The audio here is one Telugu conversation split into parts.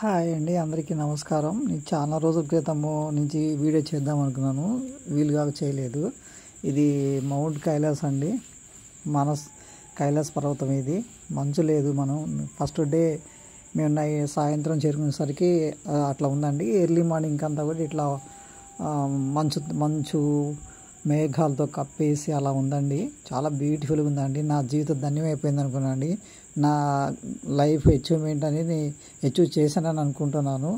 హాయ్ అండి, అందరికీ నమస్కారం. నేను చాలా రోజుల క్రితము నుంచి వీడియో చేద్దాం అనుకున్నాను, వీలుగా చేయలేదు. ఇది మౌంట్ కైలాస్ అండి, మానస్ కైలాస్ పర్వతం. ఇది మంచు లేదు. మనం ఫస్ట్ డే మేము సాయంత్రం చేరుకునేసరికి అట్లా ఉందండి. ఎర్లీ మార్నింగ్ అంతా కూడా ఇట్లా మంచు మేఘాలతో కప్పేసి అలా ఉందండి. చాలా బ్యూటిఫుల్గా ఉందండి. నా జీవితం ధన్యమైపోయింది అనుకున్నాండి. నా లైఫ్ అచీవ్మెంట్ అనేది అచీవ్ చేశానని అనుకుంటున్నాను.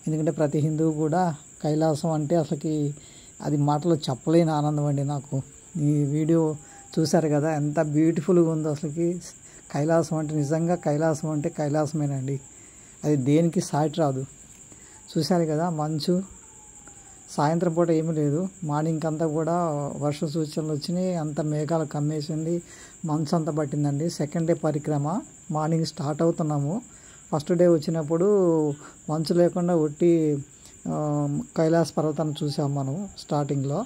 ఎందుకంటే ప్రతి హిందువు కూడా కైలాసం అంటే అసలుకి అది మాటలో చెప్పలేని ఆనందం అండి నాకు. ఈ వీడియో చూశారు కదా, ఎంత బ్యూటిఫుల్గా ఉందో. అసలుకి కైలాసం అంటే నిజంగా కైలాసం అంటే కైలాసమేనండి. అది దేనికి సాటి రాదు. చూశారు కదా, మంచు సాయంత్రం పూట ఏమీ లేదు. మార్నింగ్ అంతా కూడా వర్ష సూచనలు వచ్చినాయి. అంత మేఘాలు కమ్మేసింది, మంచు అంతా పట్టిందండి. సెకండ్ డే పరిక్రమ మార్నింగ్ స్టార్ట్ అవుతున్నాము. ఫస్ట్ డే వచ్చినప్పుడు మంచు లేకుండా ఒట్టి కైలాస పర్వతాన్ని చూసాము మనం స్టార్టింగ్లో.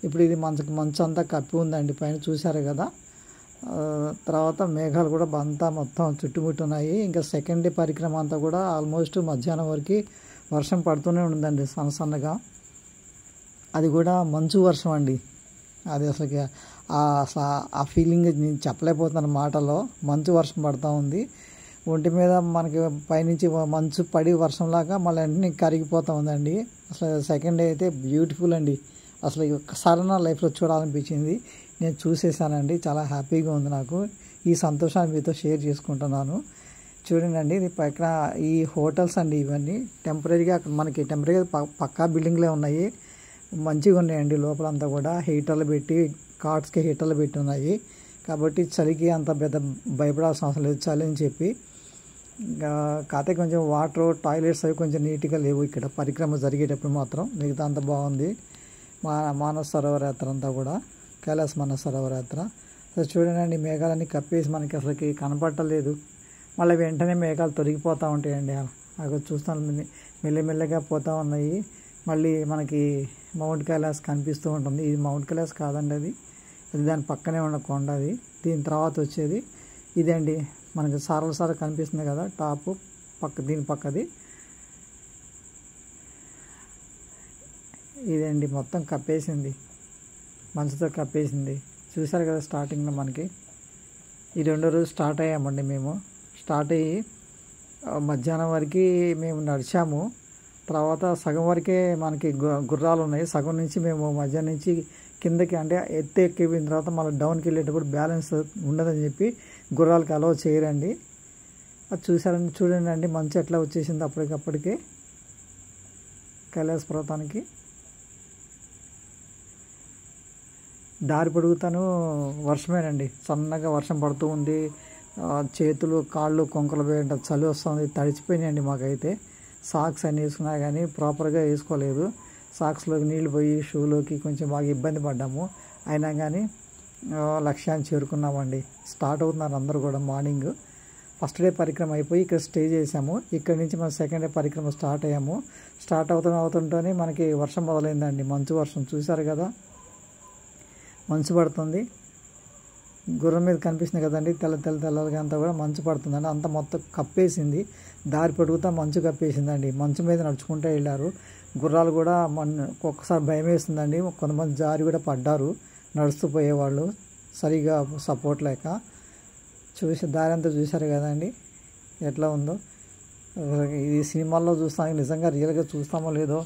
ఇప్పుడు ఇది మంచు అంతా కప్పి ఉందండి పైన, చూశారు కదా. తర్వాత మేఘాలు కూడా అంతా మొత్తం చుట్టుముట్టున్నాయి. ఇంకా సెకండ్ డే పరిక్రమ అంతా కూడా ఆల్మోస్ట్ మధ్యాహ్నం వరకు వర్షం పడుతూనే ఉందండి, సన్నగా. అది కూడా మంచు వర్షం అండి. అది అసలుకి ఆ ఫీలింగ్ నేను చెప్పలేకపోతున్నాను మాటలో. మంచు వర్షం పడుతూ ఉంది ఒంటి మీద. మనకి పైనుంచి మంచు పడి వర్షంలాగా మళ్ళీ వెంటనే కరిగిపోతూ ఉందండి. అసలు సెకండ్ డే అయితే బ్యూటిఫుల్ అండి. అసలు ఒక్కసారి నా లైఫ్లో చూడాలనిపించింది. నేను చూసేసానండి. చాలా హ్యాపీగా ఉంది నాకు. ఈ సంతోషాన్ని మీతో షేర్ చేసుకుంటున్నాను. చూడండి, ఇది పక్కన ఈ హోటల్స్ అండి. ఇవన్నీ టెంపరీగా మనకి పక్కా బిల్డింగ్లే ఉన్నాయి. మంచిగా ఉన్నాయండి. లోపలంతా కూడా హీటర్లు పెట్టి, కార్డ్స్కి హీటర్లు పెట్టి ఉన్నాయి. కాబట్టి చలికి అంత పెద్ద భయపడాల్సిన అవసరం లేదు, చలి అని చెప్పి. కాకపోతే కొంచెం వాటర్, టాయిలెట్స్ అవి కొంచెం నీట్గా లేవు ఇక్కడ పరిక్రమ జరిగేటప్పుడు మాత్రం. మిగతా అంతా బాగుంది. మానస సరోవర యాత్ర అంతా కూడా, కైలాస మానస సరోవర యాత్ర. సో చూడండి, మేఘాలన్నీ కప్పేసి మనకి అసలుకి కనపడలేదు. మళ్ళీ వెంటనే మేఘాలు తొలగిపోతూ ఉంటాయండి. అక్కడ చూస్తాను, మెల్లమెల్లగా పోతూ ఉన్నాయి. మళ్ళీ మనకి మౌంట్ కైలాస్ కనిపిస్తూ ఉంటుంది. ఇది మౌంట్ కైలాస్ కాదండి, అది దాని పక్కనే ఉన్న కొండ. అది దీని తర్వాత వచ్చేది ఇదండి. మనకి సారలు కనిపిస్తుంది కదా, టాపు దీని పక్కది ఇదండి. మొత్తం కప్పేసింది, మంచుతో కప్పేసింది. చూసారు కదా స్టార్టింగ్లో మనకి. ఈ రెండో రోజు స్టార్ట్ అయ్యామండి మేము. స్టార్ట్ అయ్యి మధ్యాహ్నం వరకు మేము నడిచాము. తర్వాత సగం వరకే మనకి గుర్రాలు ఉన్నాయి. సగం నుంచి మేము మధ్యాహ్నం నుంచి కిందకి, అంటే ఎక్కిపోయిన తర్వాత మళ్ళీ డౌన్కి వెళ్ళేటప్పుడు బ్యాలెన్స్ ఉండదని చెప్పి గుర్రాలకి అలౌ చేయరండి. అది చూడండి, మంచు ఎట్లా వచ్చేసింది అప్పటికప్పటికే కైలాస పర్వతానికి. దారి పొడుగుతాను వర్షమేనండి, సన్నగా వర్షం పడుతూ ఉంది. చేతులు కాళ్ళు కొంకలు పోయేంత చలి వస్తుంది. తడిచిపోయినాయండి మాకైతే. సాక్స్ అన్నీ వేసుకున్నా కానీ ప్రాపర్గా వేసుకోలేదు. సాక్స్లోకి నీళ్ళు పోయి షూలోకి కొంచెం బాగా ఇబ్బంది పడ్డాము. అయినా కానీ లక్ష్యాన్ని చేరుకున్నామండి. స్టార్ట్ అవుతున్నారు అందరూ కూడా మార్నింగ్. ఫస్ట్ డే పరిక్రమ అయిపోయి ఇక్కడ స్టే చేసాము. ఇక్కడ నుంచి మనం సెకండ్ డే పరిక్రమ స్టార్ట్ అయ్యాము. స్టార్ట్ అవుతుంటేనే మనకి వర్షం మొదలైందండి. మంచు వర్షం చూశారు కదా, మంచు పడుతుంది. గుర్రం మీద కనిపిస్తుంది కదండి, తెల్లగా అంతా కూడా మంచు పడుతుందండి. అంతా మొత్తం కప్పేసింది. దారి పొడుగుతా మంచు కప్పేసిందండి. మంచు మీద నడుచుకుంటూ వెళ్ళారు. గుర్రాలు కూడా ఒక్కొక్కసారి భయం వేస్తుందండి. కొంతమంది జారి కూడా పడ్డారు నడుస్తూ పోయేవాళ్ళు, సరిగా సపోర్ట్ లేక. దారి అంతా చూశారు కదండి ఎట్లా ఉందో. ఇది సినిమాల్లో చూస్తానికి నిజంగా రియల్గా చూస్తామో లేదో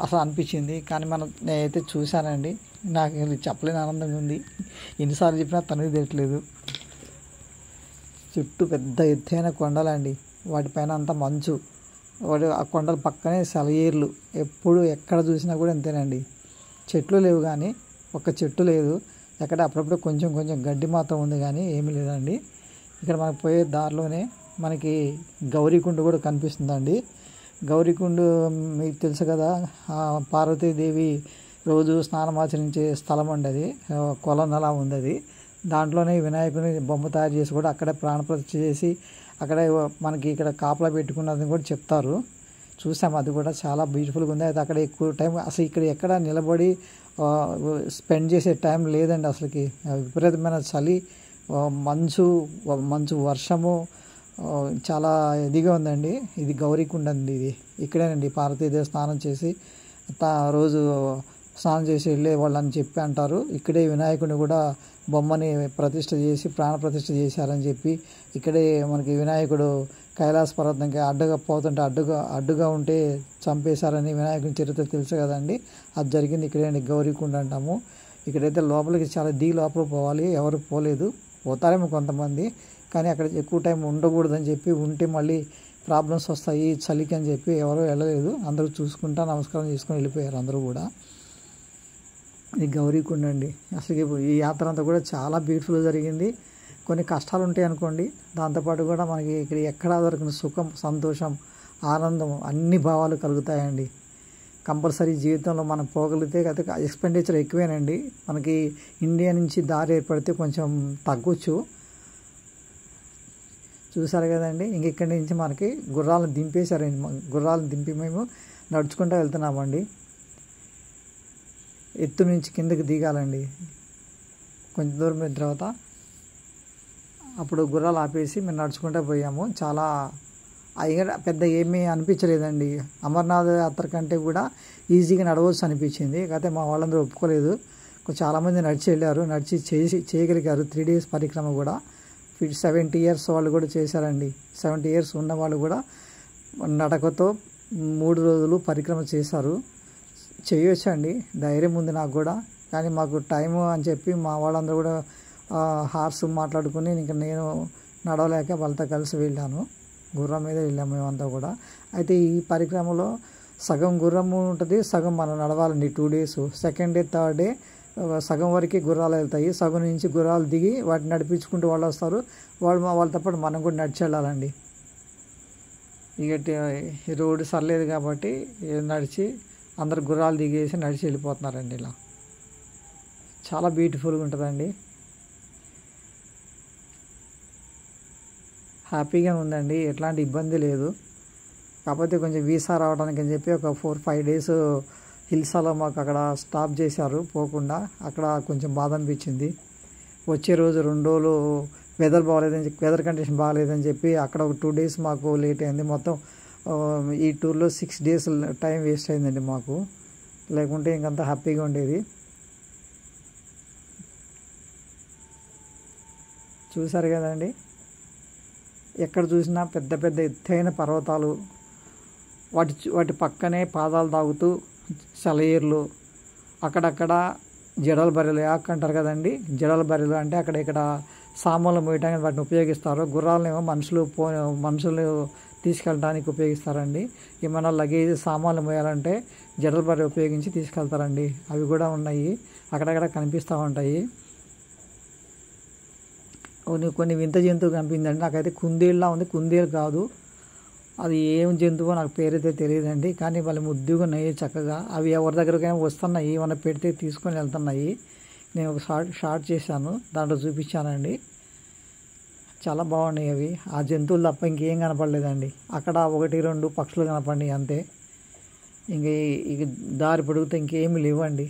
అసలు అనిపించింది. కానీ నేనైతే చూశానండి. నాకు చెప్పలేని ఆనందంగా ఉంది. ఎన్నిసార్లు చెప్పినా తనకి తెలియట్లేదు. చుట్టూ పెద్ద ఎత్తైన కొండలండి, వాటిపైన అంతా మంచు. ఆ కొండల పక్కనే సెలయేర్లు. ఎప్పుడు ఎక్కడ చూసినా కూడా అంతేనండి. చెట్లు లేవు, కానీ ఒక్క చెట్టు లేదు ఎక్కడ. అప్పుడప్పుడు కొంచెం గడ్డి మాత్రం ఉంది, కానీ ఏమీ లేదండి. ఇక్కడ మనకు పోయే దారిలోనే మనకి గౌరీకుండ కూడా కనిపిస్తుందండి. గౌరీకుండ మీకు తెలుసు కదా, పార్వతీదేవి రోజు స్నానమాచరించే స్థలం అండి. అది కొలను అలా ఉంది. అది దాంట్లోనే వినాయకుని బొమ్మ తయారు చేసి కూడా అక్కడే ప్రాణప్రతిష్ఠ చేసి అక్కడే మనకి ఇక్కడ కాపలా పెట్టుకున్నదని కూడా చెప్తారు. చూసాము, అది కూడా చాలా బ్యూటిఫుల్గా ఉంది. అయితే అక్కడ ఎక్కువ టైం అసలు ఇక్కడ ఎక్కడ నిలబడి స్పెండ్ చేసే టైం లేదండి. అసలుకి విపరీతమైన చలి, మంచు వర్షము, చాలా ఇదిగా ఉందండి. ఇది గౌరీకుండ అండి. ఇది ఇక్కడేనండి పార్వతీదేవి స్నానం చేసి రోజు స్నానం చేసి వెళ్ళే వాళ్ళని చెప్పి అంటారు. ఇక్కడే వినాయకుడిని కూడా బొమ్మని ప్రతిష్ఠ చేసి ప్రాణ ప్రతిష్ఠ చేశారని చెప్పి ఇక్కడే మనకి వినాయకుడు కైలాస పర్వతంకి పోతుంటే అడ్డుగా ఉంటే చంపేశారని వినాయకుని చరిత్ర తెలుసు కదండి. అది జరిగింది ఇక్కడే గౌరీకుండ అంటాము. ఇక్కడైతే లోపలికి చాలా లోపల పోవాలి. ఎవరు పోలేదు, పోతారేమో కొంతమంది, కానీ అక్కడ ఎక్కువ టైం ఉండకూడదని చెప్పి ఉంటే మళ్ళీ ప్రాబ్లమ్స్ వస్తాయి చలికి అని చెప్పి ఎవరు వెళ్ళలేదు. అందరూ చూసుకుంటా నమస్కారం చేసుకొని వెళ్ళిపోయారు అందరూ కూడా. ఇది గౌరీకుండ అండి. అసలు ఈ యాత్ర అంతా కూడా చాలా బ్యూటిఫుల్గా జరిగింది. కొన్ని కష్టాలు ఉంటాయి అనుకోండి, దాంతోపాటు కూడా మనకి ఇక్కడ ఎక్కడా దొరికిన సుఖం, సంతోషం, ఆనందం, అన్ని భావాలు కలుగుతాయండి. కంపల్సరీ జీవితంలో మనం పోగలిగితే కదా. ఎక్స్పెండిచర్ ఎక్కువేనండి. మనకి ఇండియా నుంచి దారి ఏర్పడితే కొంచెం తగ్గొచ్చు. చూసారు కదండి. ఇక్కడి నుంచి మనకి గుర్రాలను దింపేశారండి. గుర్రాలను దింపి మేము నడుచుకుంటూ వెళ్తున్నామండి. ఎత్తు నుంచి కిందకి దిగాలండి. కొంచెం దూరం అయిన తర్వాత అప్పుడు గుర్రాలు ఆపేసి మేము నడుచుకుంటూ పోయాము. చాలా పెద్ద ఏమీ అనిపించలేదండి. అమర్నాథ్ యాత్ర కంటే కూడా ఈజీగా నడవచ్చు అనిపించింది. కాకపోతే మా వాళ్ళందరూ ఒప్పుకోలేదు. చాలామంది నడిచి వెళ్ళారు, నడిచి చేయగలిగారు 3 days పరిక్రమ కూడా. 70 years వాళ్ళు కూడా చేశారండి. 70 years ఉన్న వాళ్ళు కూడా నడకతో 3 రోజులు పరిక్రమ చేశారు. చేయొచ్చు అండి, ధైర్యం ఉంది నాకు కూడా. కానీ మాకు టైము అని చెప్పి మా వాళ్ళందరూ కూడా హార్స్ మాట్లాడుకుని ఇంకా నేను నడవలేక వాళ్ళతో కలిసి వెళ్ళాను. గుర్రం మీద వెళ్ళాము మేమంతా కూడా. అయితే ఈ పరిక్రమలో సగం గుర్రము ఉంటుంది, సగం మనం నడవాలండి 2 days. Second day third day సగం వరకు గుర్రాలు వెళ్తాయి. సగం నుంచి గుర్రాలు దిగి వాటిని నడిపించుకుంటూ వాళ్ళు వస్తారు. వాళ్ళతో పాటు మనం కూడా నడిచి వెళ్ళాలండి. ఇక రోడ్డు సర్లేదు కాబట్టి నడిచి అందరు గుర్రాలు దిగేసి నడిచి వెళ్ళిపోతున్నారండి. ఇలా చాలా బ్యూటిఫుల్గా ఉంటుందండి. హ్యాపీగా ఉందండి, ఎట్లాంటి ఇబ్బంది లేదు. కాకపోతే కొంచెం వీసా రావడానికి అని చెప్పి ఒక 4-5 days హిల్సాలో మాకు అక్కడ స్టాప్ చేశారు పోకుండా. అక్కడ కొంచెం బాధ అనిపించింది. వచ్చే రోజు 2 రోజులు వెదర్ కండిషన్ బాగాలేదని చెప్పి అక్కడ ఒక 2 days మాకు లేట్ అయింది. మొత్తం ఈ టూర్లో 6 days టైం వేస్ట్ అయిందండి మాకు. లేకుంటే ఇంకంతా హ్యాపీగా ఉండేది. చూసారు కదండి, ఎక్కడ చూసినా పెద్ద పెద్ద ఎత్తైన పర్వతాలు, వాటి పక్కనే పాదాలు తాగుతూ సెలయేర్లు, అక్కడక్కడ జడల బర్రెలు అంటారు కదండి. జడల బర్రెలు అంటే అక్కడ ఇక్కడ సామాన్లు మోయటానికి వాటిని ఉపయోగిస్తారు. గుర్రాలనేమో మనుషులు తీసుకెళ్ళడానికి ఉపయోగిస్తారండి. ఏమైనా లగేజ్ సామాన్లు మోయాలంటే జడల బర్రె ఉపయోగించి తీసుకెళ్తారండి. అవి కూడా ఉన్నాయి, అక్కడక్కడ కనిపిస్తూ ఉంటాయి. కొన్ని వింత జంతువు కనిపించిందండి. నాకైతే కుందేళ్ళ ఉంది. కుందేలు కాదు, అది ఏం జంతువో నాకు పేరైతే తెలియదండి. కానీ వాళ్ళు ముద్దుగా ఉన్నాయి చక్కగా. అవి ఎవరి దగ్గరకైనా వస్తున్నాయి, ఏమైనా పెడితే తీసుకొని వెళ్తున్నాయి. నేను ఒక షార్ట్ చేశాను, దాంట్లో చూపించానండి. చాలా బాగున్నాయి అవి. ఆ జంతువులు తప్ప ఇంకేం కనపడలేదండి. అక్కడ 1-2 పక్షులు కనపడినాయి అంతే. ఇక దారి పొడుగుతే ఇంకేమీ లేవండి.